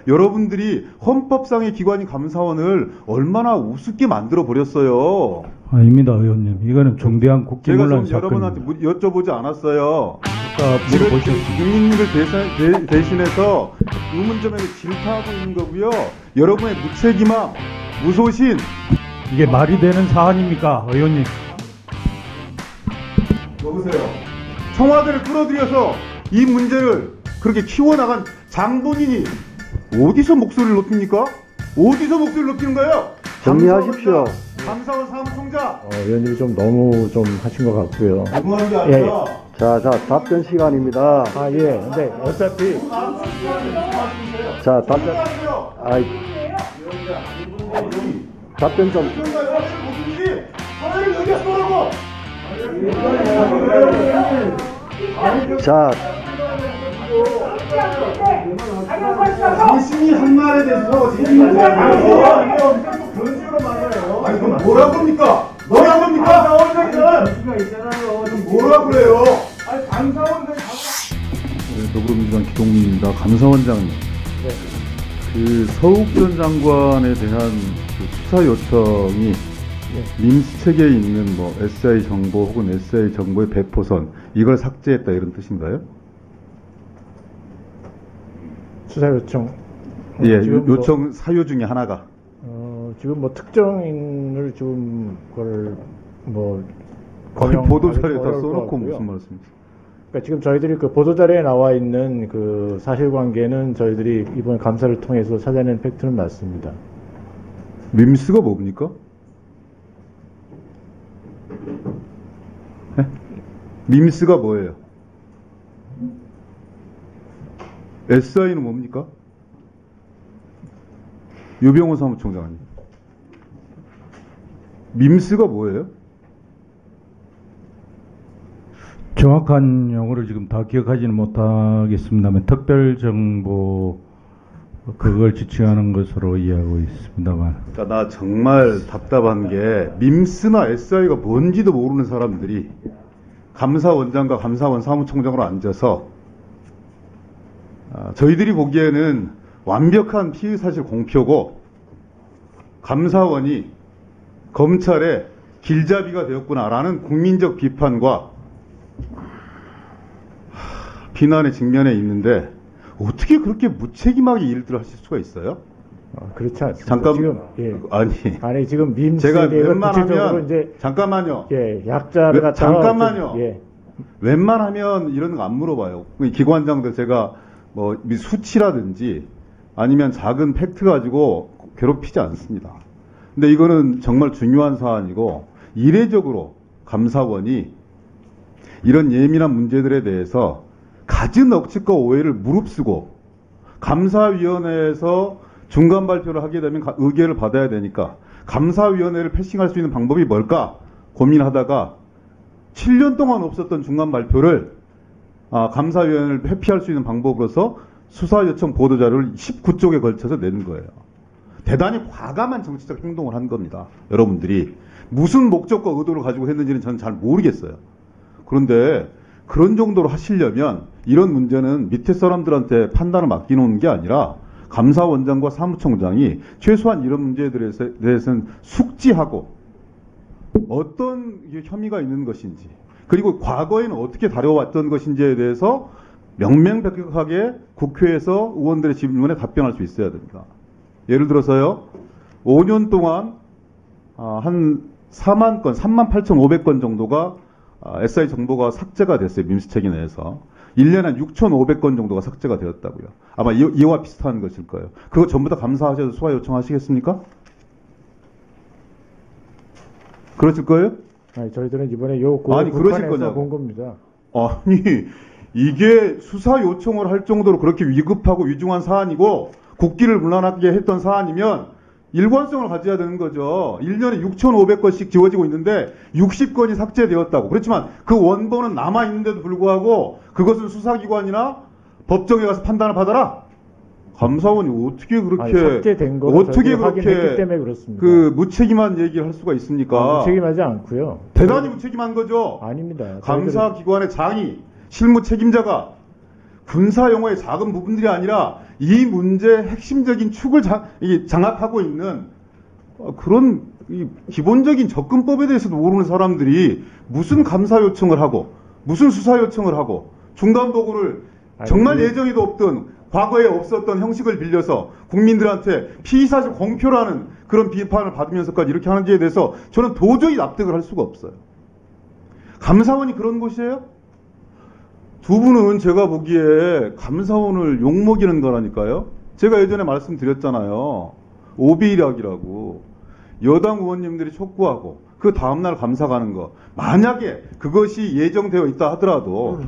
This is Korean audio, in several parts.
여러분들이 헌법상의 기관인 감사원을 얼마나 우습게 만들어 버렸어요. 아닙니다, 의원님. 이거는 중대한 국기문란 제가 좀 여러분한테 여쭤보지 않았어요. 아까 지금 물어보셨습니다. 국민님을 대신해서 의문점에 질타하고 있는 거고요. 여러분의 무책임함, 무소신. 이게 말이 되는 사안입니까, 의원님? 여보세요. 청와대를 끌어들여서 이 문제를 그렇게 키워나간 장본인이 어디서 목소리를 높입니까? 어디서 목소리를 높이는 거예요? 정리하십시오. 감사원 사무총장. 의원님이 좀 너무 좀 하신 것 같고요. 너무한 게 아니라. 자, 답변 시간입니다. 예. 근데 어차피. 자, 답변. 답변 좀. 자. 당신이 한 말에 대해서 그런 식으로 말해요. 아니 그럼 뭐라고 합니까? 뭐라고 합니까? 뭐라고 그래요? 아니 감사원장 더불어민주당 기동민입니다. 감사원장님. 네. 그 서욱 전 장관에 대한 그 수사 요청이 민스 체계에 있는 뭐 SI 정보 혹은 SI 정보의 배포선 이걸 삭제했다 이런 뜻인가요? 수사 요청. 예, 요청 사유 중에 하나가. 지금 뭐 특정인을 지금 그걸 뭐 보도 자료에 다 써놓고 무슨 말씀이세요? 그러니까 지금 저희들이 그 보도 자료에 나와 있는 그 사실관계는 저희들이 이번 감사를 통해서 찾아낸 팩트는 맞습니다. 밈스가 뭡니까? 네? 밈스가 뭐예요? SI는 뭡니까? 유병호 사무총장 아니에요? 밈스가 뭐예요? 정확한 용어를 지금 다 기억하지는 못하겠습니다만 특별정보 그걸 지칭하는 것으로 이해하고 있습니다만. 그러니까 나 정말 답답한 게 밈스나 SI가 뭔지도 모르는 사람들이 감사원장과 감사원 사무총장으로 앉아서 저희들이 보기에는 완벽한 피의사실 공표고 감사원이 검찰의 길잡이가 되었구나라는 국민적 비판과 비난의 직면에 있는데 어떻게 그렇게 무책임하게 일들을 하실 수가 있어요? 그렇지 않습니다. 잠깐 지금 아니 지금 제가 웬만하면 이제 잠깐만요. 약자를 갖다가 잠깐만요. 웬만하면 이런 거 안 물어봐요. 기관장들 제가 뭐 수치라든지 아니면 작은 팩트 가지고 괴롭히지 않습니다. 근데 이거는 정말 중요한 사안이고 이례적으로 감사원이 이런 예민한 문제들에 대해서 갖은 억측과 오해를 무릅쓰고 감사위원회에서 중간 발표를 하게 되면 의결을 받아야 되니까 감사위원회를 패싱할 수 있는 방법이 뭘까 고민하다가 7년 동안 없었던 중간 발표를 감사위원회를 회피할 수 있는 방법으로서 수사 요청 보도 자료를 19쪽에 걸쳐서 낸 거예요. 대단히 과감한 정치적 행동을 한 겁니다. 여러분들이 무슨 목적과 의도를 가지고 했는지는 저는 잘 모르겠어요. 그런데 그런 정도로 하시려면 이런 문제는 밑에 사람들한테 판단을 맡기는 게 아니라 감사원장과 사무총장이 최소한 이런 문제에 대해서는 숙지하고 어떤 혐의가 있는 것인지 그리고 과거에는 어떻게 다뤄왔던 것인지에 대해서 명명백백하게 국회에서 의원들의 질문에 답변할 수 있어야 됩니다. 예를 들어서요. 5년 동안 한 4만 건, 38,500건 정도가 SI 정보가 삭제가 됐어요. 민스 체계 내에서. 1년에 한 6,500건 정도가 삭제가 되었다고요. 아마 이와 비슷한 것일 거예요. 그거 전부 다 감사하셔서 수사 요청하시겠습니까? 그러실 거예요? 아니, 저희들은 이번에 그러실 거냐고 본 겁니다. 아니, 이게 수사 요청을 할 정도로 그렇게 위급하고 위중한 사안이고 국기를 문란하게 했던 사안이면 일관성을 가져야 되는 거죠. 1년에 6,500건씩 지워지고 있는데 60건이 삭제되었다고. 그렇지만 그 원본은 남아있는데도 불구하고 그것은 수사기관이나 법정에 가서 판단을 받아라? 감사원이 어떻게 그렇게 어떻게 그렇게 때문에 그렇습니다. 그 무책임한 얘기를 할 수가 있습니까? 무책임하지 않고요. 대단히 무책임한 거죠. 아닙니다. 감사기관의 장이 실무 책임자가 군사 용어의 작은 부분들이 아니라 이 문제의 핵심적인 축을 장악하고 있는 그런 기본적인 접근법에 대해서도 모르는 사람들이 무슨 감사 요청을 하고 무슨 수사 요청을 하고 중간보고를 정말 예정에도 없던 과거에 없었던 형식을 빌려서 국민들한테 피의사실 공표라는 그런 비판을 받으면서까지 이렇게 하는지에 대해서 저는 도저히 납득을 할 수가 없어요. 감사원이 그런 곳이에요? 두 분은 제가 보기에 감사원을 욕먹이는 거라니까요. 제가 예전에 말씀드렸잖아요. 오비락이라고 여당 의원님들이 촉구하고 그 다음날 감사 가는 거, 만약에 그것이 예정되어 있다 하더라도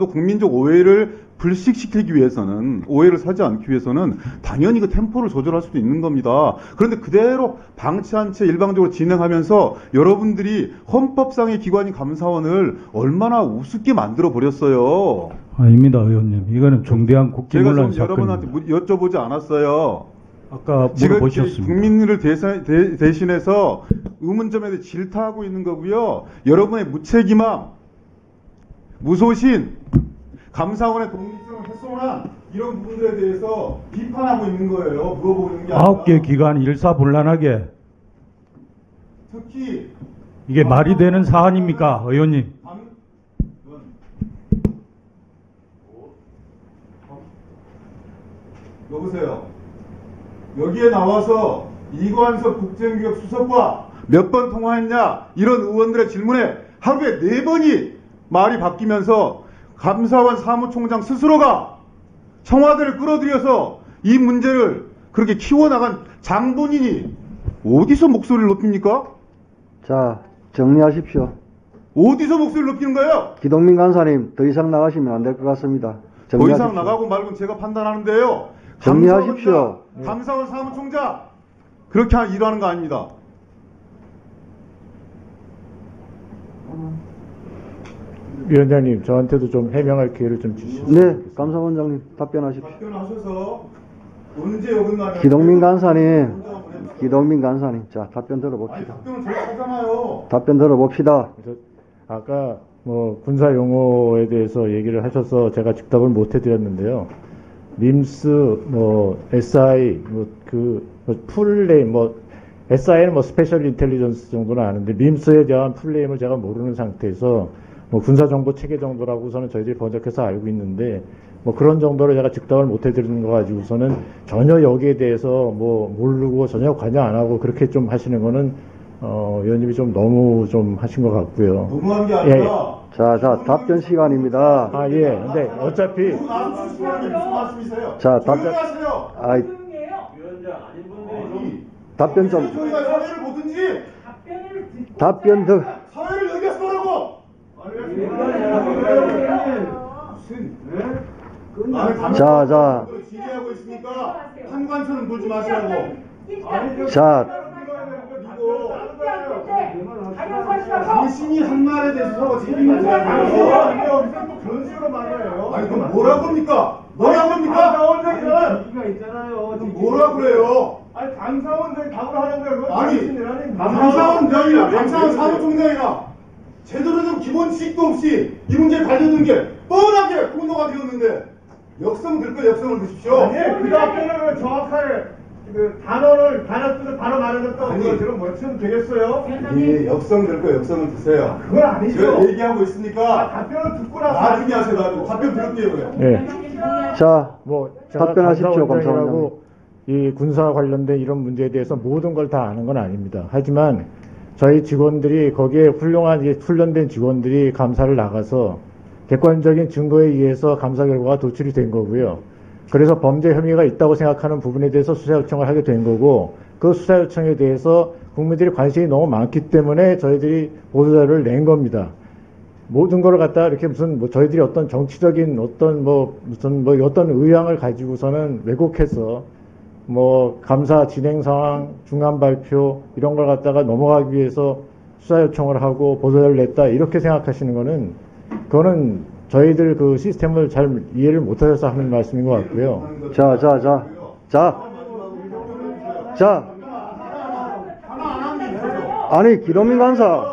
국민적 오해를 불식시키기 위해서는, 오해를 사지 않기 위해서는 당연히 그 템포를 조절할 수도 있는 겁니다. 그런데 그대로 방치한 채 일방적으로 진행하면서 여러분들이 헌법상의 기관인 감사원을 얼마나 우습게 만들어 버렸어요. 아닙니다, 의원님. 이거는 중대한 제가 국기문란 좀 여러분한테 사건입니다. 여쭤보지 않았어요. 아까 지금 물어보셨습니다. 국민을 대신해서 의문점에 대해 질타하고 있는 거고요. 여러분의 무책임함, 무소신, 감사원의 독립성을 훼손한 이런 부분들에 대해서 비판하고 있는 거예요. 물어보고 있는 게 아니라. 9개 기관 일사불란하게 특히 이게 말이 되는 사안입니까, 의원님? 여보세요. 여기에 나와서 이관섭 국정기획 수석과 몇 번 통화했냐 이런 의원들의 질문에 하루에 4번이 말이 바뀌면서 감사원 사무총장 스스로가 청와대를 끌어들여서 이 문제를 그렇게 키워나간 장본인이 어디서 목소리를 높입니까? 자, 정리하십시오. 어디서 목소리를 높이는 거예요? 기동민 간사님, 더 이상 나가시면 안 될 것 같습니다. 더 정리하십시오. 이상 나가고 말고는 제가 판단하는데요. 정리하십시오. 감사원 사무총장 그렇게 일하는 거 아닙니다. 위원장님, 저한테도 좀 해명할 기회를 좀 주시죠. 네, 감사원장님 답변하십시오. 답변하셔서 언제 어긋나냐. 기동민 간사님, 자 답변 아니 들어봅시다. 답변은 제가 하잖아요. 답변 들어봅시다. 그래서 아까 군사 용어에 대해서 얘기를 하셔서 제가 즉답을 못 해드렸는데요. 밈스, SI, 풀네임, SI는 스페셜 인텔리전스 정도는 아는데 밈스에 대한 풀네임을 제가 모르는 상태에서 군사정보 체계 정도라고서는 저희들이 번역해서 알고 있는데 그런 정도로 제가 즉답을 못 해드리는 거 가지고서는 전혀 여기에 대해서 모르고 전혀 관여 안 하고 그렇게 좀 하시는 거는 의원님이 좀 너무 좀 하신 것 같고요. 너무한 게 아니라. 자, 답변 시간입니다. 아, 예. 근데 어차피 무슨 말씀이세요? 자, 조용히 하세요. 아이, 답변 좀, 저희가 사회를 보든지 답변 더, 사회를 여기서 보라고. 자. 지휘하고 있으니까 한관처럼 돌지 마시라고. 자, 당신이 한 말에 대해서 책임을 그런 식으로 말해요. 아니 그럼 뭐라고 합니까? 감사원장이잖아요. 얘기가 있잖아요. 뭐라 그래요? 아니 감사원장이 답을 하는데 아니 감사원장이나 감사원 사무총장이나 제대로 된 기본 지식도 없이 이 문제에 관련된 게 뻔하게 공로가 되었는데 역성 들 거 역성을 드십시오. 아니 그 답변을 정확하게 단어를 바로 말해줬다고 아니, 그걸 지금 뭐치면 되겠어요? 예, 역성 될 거 역성을 드세요. 그건 아니죠. 제가 얘기하고 있으니까 답변을 듣고 나서 나중에 하세요. 나중에 답변 들을게요. 그냥. 예. 자, 제가 답변하십시오, 감사원장이라고 이 군사 관련된 이런 문제에 대해서 모든 걸 다 아는 건 아닙니다. 하지만 저희 직원들이 거기에 훌륭한 훈련된 직원들이 감사를 나가서 객관적인 증거에 의해서 감사 결과가 도출이 된 거고요. 그래서 범죄 혐의가 있다고 생각하는 부분에 대해서 수사 요청을 하게 된 거고 그 수사 요청에 대해서 국민들이 관심이 너무 많기 때문에 저희들이 보도자료를 낸 겁니다. 모든 걸 갖다가 이렇게 무슨 저희들이 어떤 정치적인 어떤 어떤 의향을 가지고서는 왜곡해서 감사 진행 상황, 중간 발표 이런 걸 갖다가 넘어가기 위해서 수사 요청을 하고 보도자료를 냈다 이렇게 생각하시는 거는 그거는 저희들 그 시스템을 잘 이해를 못하셔서 하는 말씀인 것 같고요. 자. 아니, 기동민 간사.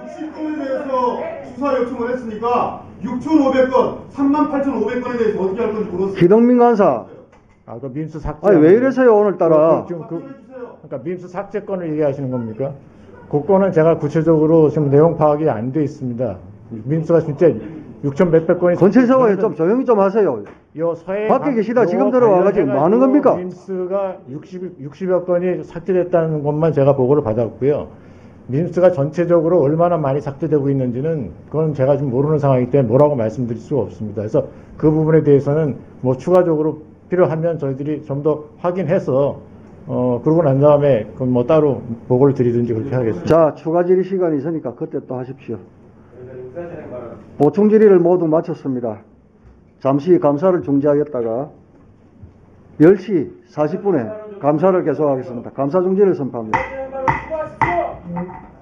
60분에 대해서 수사 요청을 했으니까 6,500건, 38,500건에 대해서 어떻게 할 건지 물었어요. 기동민 간사. 그 민수 삭제. 아니, 왜 이러세요, 오늘따라. 지금 그러니까 민수 삭제건을 얘기하시는 겁니까? 그 건은 제가 구체적으로 지금 내용 파악이 안 돼 있습니다. 민수가 진짜 6천 몇백 건이. 권천서가 좀 조용히 좀 하세요. 요 서해 밖에 계시다 지금 들어와가지고 뭐 하는 겁니까? 민수가 60여 건이 삭제됐다는 것만 제가 보고를 받았고요. 민수가 전체적으로 얼마나 많이 삭제되고 있는지는 그건 제가 지금 모르는 상황이기 때문에 뭐라고 말씀드릴 수가 없습니다. 그래서 그 부분에 대해서는 뭐 추가적으로 필요하면 저희들이 좀 더 확인해서 그러고 난 다음에 그건 뭐 따로 보고를 드리든지 그렇게 하겠습니다. 자, 추가 질의 시간이 있으니까 그때 또 하십시오. 보충 질의를 모두 마쳤습니다. 잠시 감사를 중지하겠다가 10시 40분에 감사를 계속하겠습니다. 감사 중지를 선포합니다. 수고하십시오.